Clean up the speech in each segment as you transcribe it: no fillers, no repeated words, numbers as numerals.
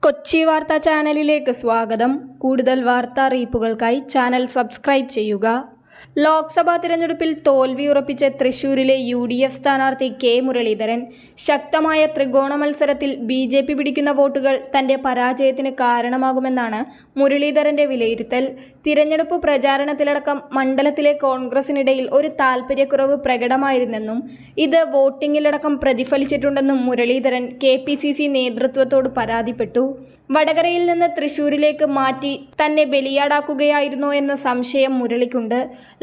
കൊച്ചി വാർത്താ ചാനലിലേക്ക് സ്വാഗതം. കൂടുതൽ വാർത്താ അറിയിപ്പുകൾക്കായി ചാനൽ സബ്സ്ക്രൈബ് ചെയ്യുക. ലോക്സഭാ തിരഞ്ഞെടുപ്പിൽ തോൽവി ഉറപ്പിച്ച തൃശൂരിലെ UDF സ്ഥാനാർത്ഥി കെ മുരളീധരൻ ശക്തമായ ത്രികോണ മത്സരത്തിൽ BJP പിടിക്കുന്ന വോട്ടുകൾ തന്റെ പരാജയത്തിന് കാരണമാകുമെന്നാണ് മുരളീധരന്റെ വിലയിരുത്തൽ. തിരഞ്ഞെടുപ്പ് പ്രചാരണത്തിലടക്കം മണ്ഡലത്തിലെ കോൺഗ്രസിനിടയിൽ ഒരു താൽപര്യക്കുറവ് പ്രകടമായിരുന്നെന്നും ഇത് വോട്ടിംഗിലടക്കം പ്രതിഫലിച്ചിട്ടുണ്ടെന്നും മുരളീധരൻ KPCC നേതൃത്വത്തോട് പരാതിപ്പെട്ടു. വടകരയിൽ നിന്ന് തൃശൂരിലേക്ക് മാറ്റി തന്നെ ബലിയാടാക്കുകയായിരുന്നോ എന്ന സംശയം മുരളിക്കുണ്ട്.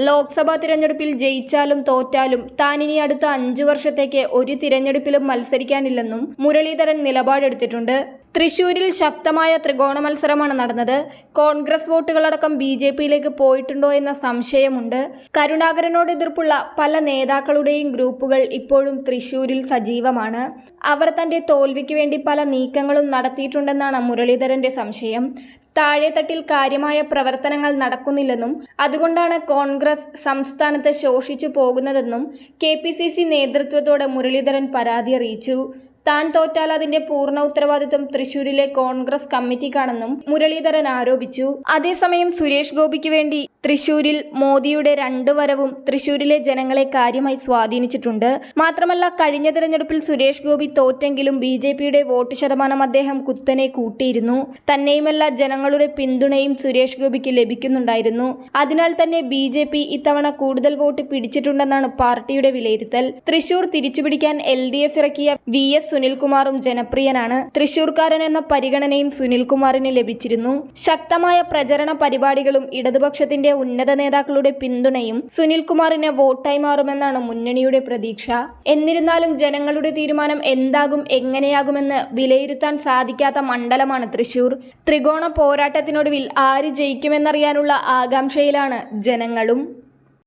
ലോക്സഭാ തിരഞ്ഞെടുപ്പിൽ ജയിച്ചാലും തോറ്റാലും താനിനി അടുത്ത 5 വർഷത്തേക്ക് ഒരു തിരഞ്ഞെടുപ്പിലും മത്സരിക്കാനില്ലെന്നും മുരളീധരൻ നിലപാടെടുത്തിട്ടുണ്ട്. തൃശൂരിൽ ശക്തമായ ത്രികോണ മത്സരമാണ് നടന്നത്. കോൺഗ്രസ് വോട്ടുകളടക്കം BJPയിലേക്ക് പോയിട്ടുണ്ടോ എന്ന സംശയമുണ്ട്. കരുണാകരനോട് എതിർപ്പുള്ള പല നേതാക്കളുടെയും ഗ്രൂപ്പുകൾ ഇപ്പോഴും തൃശൂരിൽ സജീവമാണ്. അവർ തന്റെ തോൽവിക്ക് വേണ്ടി പല നീക്കങ്ങളും നടത്തിയിട്ടുണ്ടെന്നാണ് മുരളീധരന്റെ സംശയം. താഴെത്തട്ടിൽ കാര്യമായ പ്രവർത്തനങ്ങൾ നടക്കുന്നില്ലെന്നും അതുകൊണ്ടാണ് കോൺഗ്രസ് സംസ്ഥാനത്ത് ശോഷിച്ചു പോകുന്നതെന്നും KPCC നേതൃത്വത്തോട് മുരളീധരൻ പരാതി അറിയിച്ചു. താൻ തോറ്റാൽ അതിന്റെ പൂർണ്ണ ഉത്തരവാദിത്വം തൃശൂരിലെ കോൺഗ്രസ് കമ്മിറ്റിക്കാണെന്നും മുരളീധരൻ ആരോപിച്ചു. അതേസമയം സുരേഷ് ഗോപിക്ക് വേണ്ടി തൃശൂരിൽ മോദിയുടെ 2 വരവും തൃശൂരിലെ ജനങ്ങളെ കാര്യമായി സ്വാധീനിച്ചിട്ടുണ്ട്. മാത്രമല്ല, കഴിഞ്ഞ തിരഞ്ഞെടുപ്പിൽ സുരേഷ് ഗോപി തോറ്റെങ്കിലും BJPയുടെ വോട്ട് ശതമാനം അദ്ദേഹം കുത്തനെ കൂട്ടിയിരുന്നു. തന്നെയുമല്ല, ജനങ്ങളുടെ പിന്തുണയും സുരേഷ് ഗോപിക്ക് ലഭിക്കുന്നുണ്ടായിരുന്നു. അതിനാൽ തന്നെ BJP ഇത്തവണ കൂടുതൽ വോട്ട് പിടിച്ചിട്ടുണ്ടെന്നാണ് പാർട്ടിയുടെ വിലയിരുത്തൽ. തൃശൂർ തിരിച്ചുപിടിക്കാൻ LDF ഇറക്കിയ VS സുനിൽകുമാറും ജനപ്രിയനാണ്. തൃശൂർക്കാരൻ എന്ന പരിഗണനയും സുനിൽകുമാറിന് ലഭിച്ചിരുന്നു. ശക്തമായ പ്രചരണ പരിപാടികളും ഇടതുപക്ഷത്തിന്റെ ഉന്നത നേതാക്കളുടെ പിന്തുണയും സുനിൽകുമാറിന് വോട്ടായി മാറുമെന്നാണ് മുന്നണിയുടെ പ്രതീക്ഷ. എന്നിരുന്നാലും ജനങ്ങളുടെ തീരുമാനം എന്താകും, എങ്ങനെയാകുമെന്ന് വിലയിരുത്താൻ സാധിക്കാത്ത മണ്ഡലമാണ് തൃശൂർ. ത്രികോണ പോരാട്ടത്തിനൊടുവിൽ ആര് ജയിക്കുമെന്നറിയാനുള്ള ആകാംക്ഷയിലാണ് ജനങ്ങളും.